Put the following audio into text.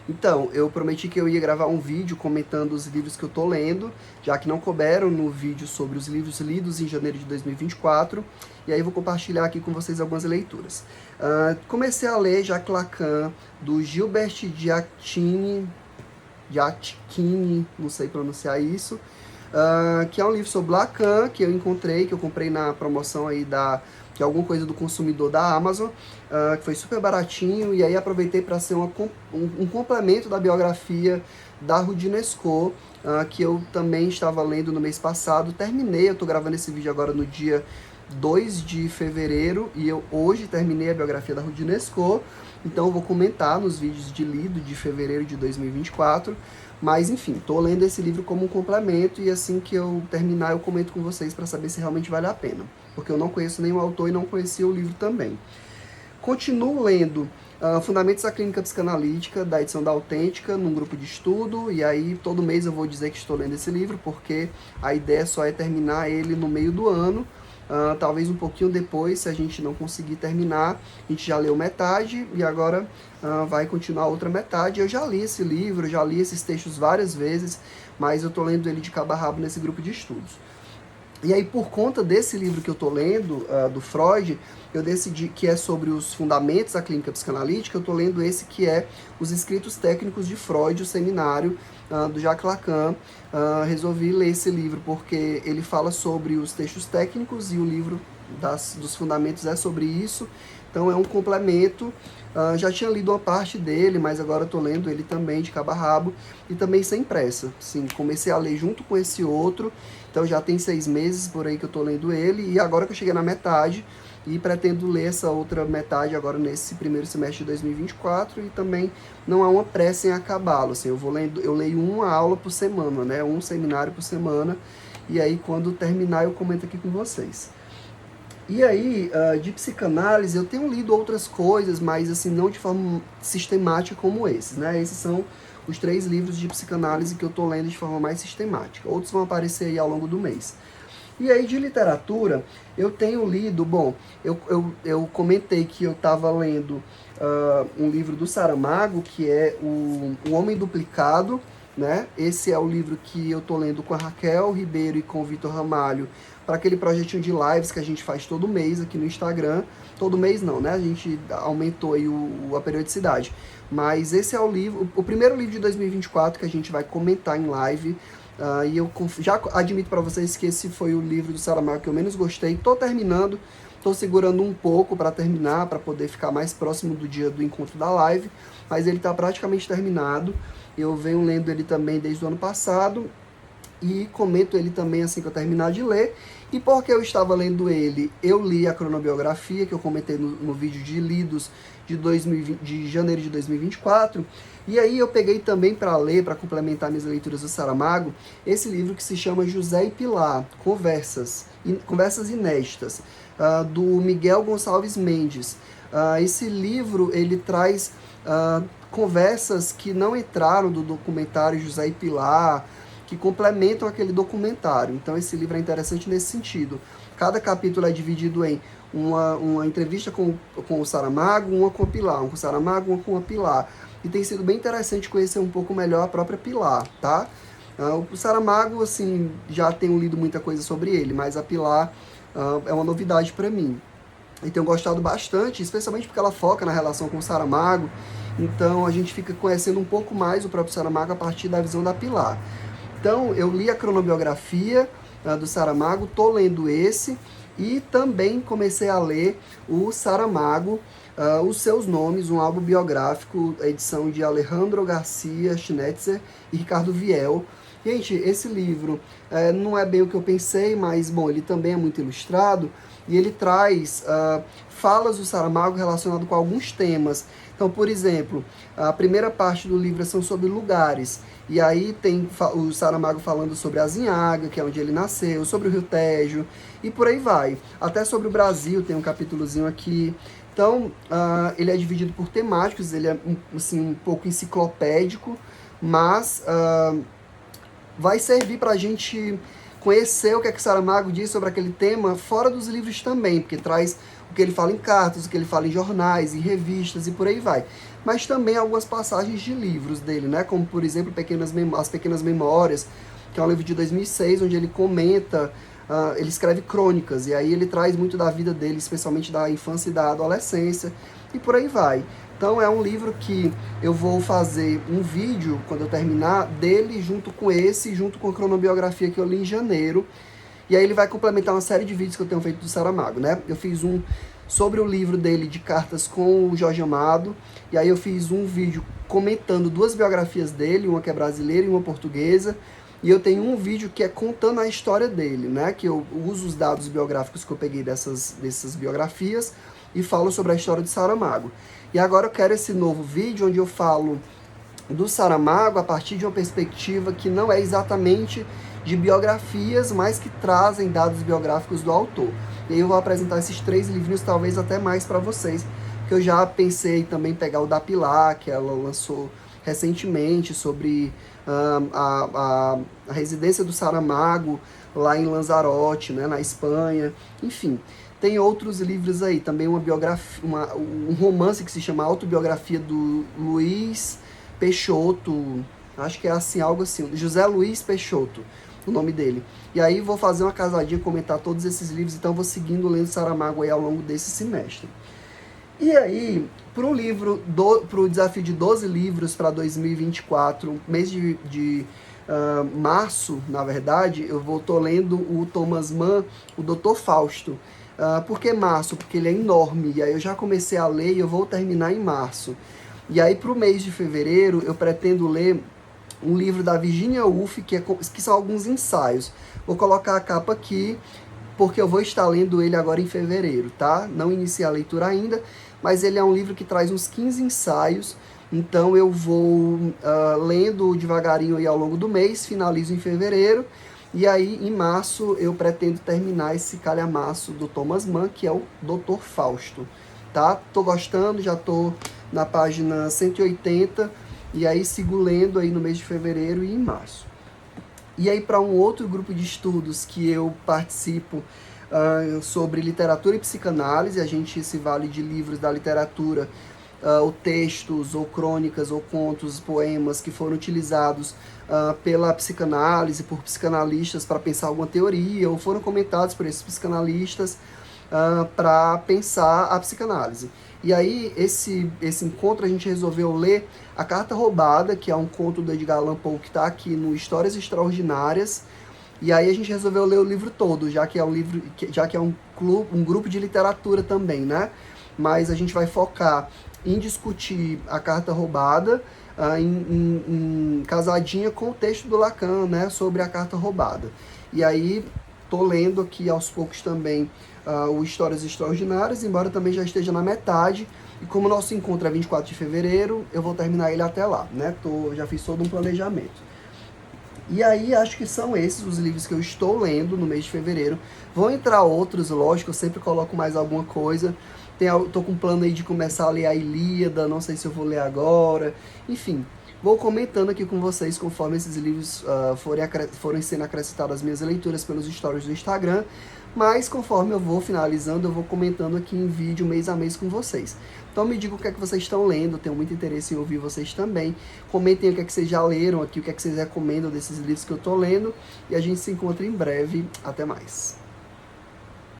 Então, eu prometi que eu ia gravar um vídeo comentando os livros que eu tô lendo, já que não couberam no vídeo sobre os livros lidos em janeiro de 2024, e aí eu vou compartilhar aqui com vocês algumas leituras. Comecei a ler Jacques Lacan, do Gilbert Jacquini, não sei pronunciar isso, que é um livro sobre Lacan, que eu encontrei, que eu comprei na promoção aí de alguma coisa do consumidor da Amazon, que foi super baratinho, e aí aproveitei para ser um complemento da biografia da Roudinesco, que eu também estava lendo no mês passado. Terminei, eu estou gravando esse vídeo agora no dia 2 de fevereiro, e eu hoje terminei a biografia da Roudinesco, então eu vou comentar nos vídeos de lido de fevereiro de 2024, mas enfim, estou lendo esse livro como um complemento, e assim que eu terminar eu comento com vocês para saber se realmente vale a pena, porque eu não conheço nenhum autor e não conhecia o livro também. Continuo lendo Fundamentos da Clínica Psicanalítica, da edição da Autêntica, num grupo de estudo, e aí todo mês eu vou dizer que estou lendo esse livro, porque a ideia só é terminar ele no meio do ano, talvez um pouquinho depois, se a gente não conseguir terminar. A gente já leu metade e agora vai continuar a outra metade. Eu já li esse livro, já li esses textos várias vezes, mas eu estou lendo ele de cabo a rabo nesse grupo de estudos. E aí, por conta desse livro que eu estou lendo, do Freud, eu decidi que é sobre os fundamentos da clínica psicanalítica. Eu estou lendo esse que é Os Escritos Técnicos de Freud, o seminário do Jacques Lacan. Resolvi ler esse livro porque ele fala sobre os textos técnicos e o livro dos fundamentos é sobre isso. Então é um complemento. Já tinha lido uma parte dele, mas agora estou lendo ele também de cabo a rabo e também sem pressa. Sim, comecei a ler junto com esse outro, então já tem 6 meses por aí que eu estou lendo ele, e agora que eu cheguei na metade e pretendo ler essa outra metade agora nesse primeiro semestre de 2024, e também não há uma pressa em acabá-lo. Assim, eu leio uma aula por semana, né, um seminário por semana, e aí quando terminar eu comento aqui com vocês. E aí, de psicanálise, eu tenho lido outras coisas, mas assim, não de forma sistemática como esses, né? Esses são os 3 livros de psicanálise que eu estou lendo de forma mais sistemática. Outros vão aparecer aí ao longo do mês. E aí, de literatura, eu tenho lido, bom, eu comentei que eu estava lendo um livro do Saramago, que é o Homem Duplicado, né? Esse é o livro que eu estou lendo com a Raquel Ribeiro e com o Vitor Ramalho, para aquele projetinho de lives que a gente faz todo mês aqui no Instagram. Todo mês não, né? A gente aumentou aí a periodicidade. Mas esse é o livro, o primeiro livro de 2024 que a gente vai comentar em live. E eu já admito para vocês que esse foi o livro do Saramago que eu menos gostei. Estou terminando, estou segurando um pouco para terminar, para poder ficar mais próximo do dia do encontro da live, mas ele está praticamente terminado. Eu venho lendo ele também desde o ano passado e comento ele também assim que eu terminar de ler. E porque eu estava lendo ele, eu li a cronobiografia, que eu comentei no vídeo de lidos de janeiro de 2024. E aí eu peguei também para ler, para complementar minhas leituras do Saramago, esse livro que se chama José e Pilar, Conversas Inéditas, do Miguel Gonçalves Mendes. Esse livro, ele traz conversas que não entraram do documentário José e Pilar, que complementam aquele documentário. Então esse livro é interessante nesse sentido. Cada capítulo é dividido em uma entrevista com o Saramago, uma com a Pilar, uma com o Saramago, uma com a Pilar. E tem sido bem interessante conhecer um pouco melhor a própria Pilar, tá? O Saramago, assim, já tenho lido muita coisa sobre ele, mas a Pilar é uma novidade para mim. E tenho gostado bastante, especialmente porque ela foca na relação com o Saramago. Então a gente fica conhecendo um pouco mais o próprio Saramago a partir da visão da Pilar. Então, eu li a cronobiografia do Saramago, estou lendo esse, e também comecei a ler o Saramago, Os Seus Nomes, um álbum biográfico, edição de Alejandro Garcia Schnetzer e Ricardo Viel. Gente, esse livro não é bem o que eu pensei, mas, bom, ele também é muito ilustrado, e ele traz falas do Saramago relacionadas com alguns temas. Então, por exemplo, a primeira parte do livro são sobre lugares, e aí tem o Saramago falando sobre Azinhaga, que é onde ele nasceu, sobre o Rio Tejo, e por aí vai. Até sobre o Brasil tem um capítulozinho aqui. Então, ele é dividido por temáticos, ele é assim, um pouco enciclopédico, mas vai servir para a gente conhecer o que é que Saramago diz sobre aquele tema fora dos livros também, porque traz o que ele fala em cartas, o que ele fala em jornais, em revistas e por aí vai. mas também algumas passagens de livros dele, né? Como, por exemplo, As Pequenas Memórias, que é um livro de 2006, onde ele comenta, ele escreve crônicas, e aí ele traz muito da vida dele, especialmente da infância e da adolescência, e por aí vai. Então é um livro que eu vou fazer um vídeo, quando eu terminar, dele junto com esse, junto com a cronobiografia que eu li em janeiro, e aí ele vai complementar uma série de vídeos que eu tenho feito do Saramago, né? Eu fiz um sobre o livro dele de cartas com o Jorge Amado, e aí eu fiz um vídeo comentando 2 biografias dele, uma que é brasileira e uma portuguesa, e eu tenho um vídeo que é contando a história dele, né? Que eu uso os dados biográficos que eu peguei dessas biografias e falo sobre a história de Saramago. E agora eu quero esse novo vídeo onde eu falo do Saramago a partir de uma perspectiva que não é exatamente de biografias, mas que trazem dados biográficos do autor. E aí eu vou apresentar esses 3 livrinhos, talvez até mais para vocês, que eu já pensei também em pegar o da Pilar, que ela lançou recentemente, sobre a residência do Saramago lá em Lanzarote, né, na Espanha. Enfim, tem outros livros aí, também uma biografia, um romance que se chama Autobiografia do Luiz Peixoto, acho que é assim, algo assim, José Luiz Peixoto, o nome dele. E aí vou fazer uma casadinha, comentar todos esses livros, então vou seguindo lendo Saramago aí ao longo desse semestre. E aí, pro desafio de 12 livros para 2024, mês de março, na verdade, tô lendo o Thomas Mann, o Dr. Fausto. Por que março? Porque ele é enorme, e aí eu já comecei a ler e eu vou terminar em março. E aí, para o mês de fevereiro, eu pretendo ler um livro da Virginia Woolf, que são alguns ensaios. Vou colocar a capa aqui, porque eu vou estar lendo ele agora em fevereiro, tá? Não iniciei a leitura ainda, mas ele é um livro que traz uns 15 ensaios, então eu vou lendo devagarinho aí ao longo do mês, finalizo em fevereiro, e aí em março eu pretendo terminar esse calhamaço do Thomas Mann, que é o Dr. Fausto, tá? Tô gostando, já tô na página 180, e aí sigo lendo aí no mês de fevereiro e em março. E aí para um outro grupo de estudos que eu participo sobre literatura e psicanálise, a gente se vale de livros da literatura, ou textos, ou crônicas, ou contos, poemas que foram utilizados pela psicanálise, por psicanalistas para pensar alguma teoria, ou foram comentados por esses psicanalistas para pensar a psicanálise. E aí, esse encontro, a gente resolveu ler A Carta Roubada, que é um conto do Edgar Allan Poe que está aqui no Histórias Extraordinárias. E aí a gente resolveu ler o livro todo, já que é um grupo de literatura também, né? Mas a gente vai focar em discutir A Carta Roubada, em casadinha com o texto do Lacan, né? Sobre a Carta Roubada. E aí, tô lendo aqui aos poucos também o Histórias Extraordinárias, embora também já esteja na metade. E como o nosso encontro é 24 de fevereiro, eu vou terminar ele até lá, né? Já fiz todo um planejamento. E aí, acho que são esses os livros que eu estou lendo no mês de fevereiro. Vão entrar outros, lógico, eu sempre coloco mais alguma coisa. Tô com plano aí de começar a ler a Ilíada, não sei se eu vou ler agora. Enfim, vou comentando aqui com vocês conforme esses livros forem sendo acrescentados às minhas leituras pelos stories do Instagram. Mas conforme eu vou finalizando, eu vou comentando aqui em vídeo mês a mês com vocês. Então me digam o que é que vocês estão lendo, tenho muito interesse em ouvir vocês também. Comentem o que é que vocês já leram aqui, o que é que vocês recomendam desses livros que eu estou lendo. E a gente se encontra em breve. Até mais.